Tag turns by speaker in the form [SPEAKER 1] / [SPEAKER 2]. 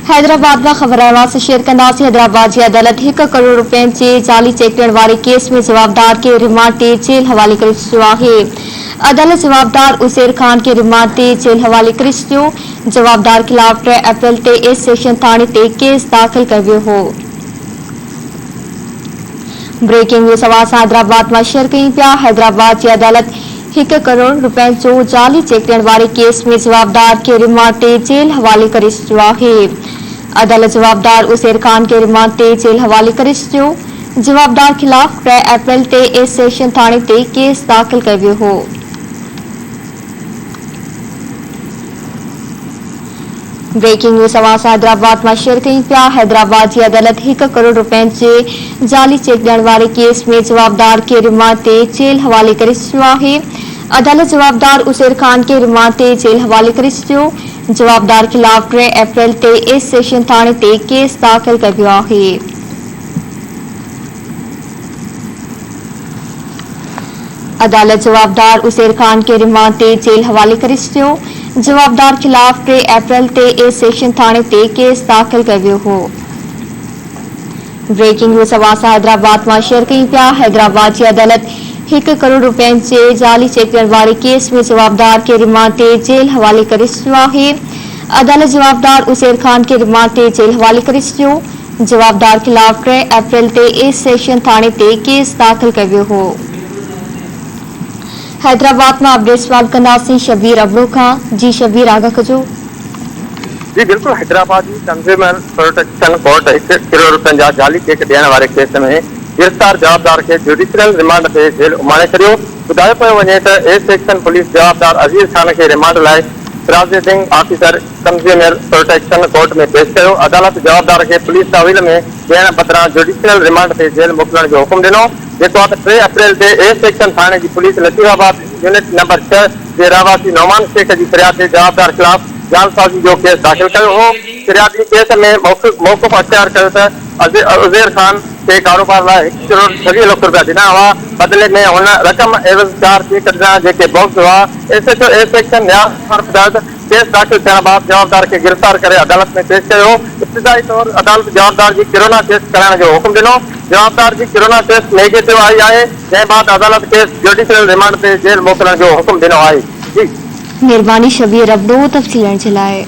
[SPEAKER 1] हैदराबाद में ख़बरनामा से शेयर कंदासीं। हैदराबाद की अदालत 1 करोड़ रुपयनि जे जाली चेक ॾियण वारे केस में जवाबदार के रिमांड ते जेल हवाले करे छॾियो आहे। अदालत जवाबदार उज़ैर खान के रिमांड ते जेल हवाले करे छॾियो। जवाबदार खिलाफ 3 अप्रैल ते ए सेशन थाने ते केस दाख़िल कयो वियो हो। ब्रेकिंग न्यूज़ आवाज़ हैदराबाद में शेयर कयूं पिया। हैदराबाद की अदालत 1 करोड़ रुपयनि जो जाली चेक ॾियण वारे केस में जवाबदार के रिमांड ते जेल हवाले करे छॾियो आहे। अदालत जवाबदार उज़ैर खान के रिमांड ते जेल हवाले करे छॾियो। जवाबदार खिलाफ 3 अप्रैल ते ए सेशन थाने ते केस दाख़िल कयो वियो हो। ब्रेकिंग न्यूज़ आवाज़ हैदराबाद में शेयर कयूं पिया। हैदराबाद की अदालत 1 करोड़ रुपयनि जे जाली चेक ॾियण वारे केस में जवाबदार के रिमांड ते जेल हवाले करे छॾियो आहे। अदालत जवाबदार उज़ैर खान के रिमांड ते जेल हवाले करे छॾियो। जवाबदार खिलाफ 3 अप्रैल ते ए सेशन थाने ते केस दाख़िल कयो वियो आहे। अदालत जवाबदार उज़ैर खान के रिमांड ते जेल हवाले करे छॾियो। जवाबदार खिलाफ 3 अप्रैल ते ए सेशन थाने ते केस दाख़िल कयो वियो हो। ब्रेकिंग न्यूज़ आवाज़ हैदराबाद में शेयर कयूं पिया। हैदराबाद की अदालत 1 करोड़ रुपयनि जे जाली चेक ॾियण वारे केस में जवाबदार के रिमांड ते जेल हवाले करे छॾियो आहे। अदालत जवाबदार उज़ैर खान के रिमांड ते जेल हवाले करे छॾियो। जवाबदार खिलाफ 3 अप्रैल ते ए सेशन थाने ते केस दाख़िल कयो वियो हो। हैदराबाद में अपडेट सवाल कंदासीं शबीर अबड़ो खां। जी शबीर, आगाह कजो।
[SPEAKER 2] जी बिल्कुल, हैदराबाद की कंज्यूमर प्रोटेक्शन कोर्ट 1 करोड़ रुपयनि जा जाली चेक ॾियण वारे केस में गिरफ़्तार जवाबदार के जुडिशियल रिमांड ते जेल उमाणे छॾियो। ॿुधायो पियो वञे त ए सेक्शन पुलिस जवाबदार अज़ीज़ खान के रिमांड लाइ proceeding officer consumer protection court में पेश कयो। अदालत जवाबदार के पुलिस तहवील में ॾियण बदिरां जुडिशियल रिमांड ते जेल मोकिलण जो हुकुम ॾिनो। जेको आहे 3 अप्रैल ते ए सेक्शन थाने की पुलिस नसीबाबाद यूनिट नंबर 6 जे रहवासी नौमान शेख की फरियाद ते जवाबदार खिलाफ जालसाज़ी जो केस दाख़िल कयो हो। फिरियादी केस में मौक़िफ़ अख्तियार कयो त उज़ैर खान के कारोबार लाइ 1 करोड़ 26 लाख रुपया ॾिना हुआ। बदले में हुन रक़म एवज़ 4 चेक ॾिना जेके बॉक्स हुआ। एसएचओ ए सेक्शन न्याय तहत केस दाख़िल थियण बाद जवाबदार के गिरफ़्तार करे अदालत में पेश कयो। इब्तिदाई तौर अदालत जवाबदार की कोरोना टेस्ट कराइण जो हुकुम ॾिनो। जवाबदार की कोरोना टेस्ट नेगेटिव आई है, जंहिं बाद अदालत केस जुडिशियल रिमांड ते जेल मोकिलण जो हुकुम ॾिनो आहे। जी
[SPEAKER 1] मेहरबानी शबीर अबड़ो तफ़सील ॾियण जे लाइ।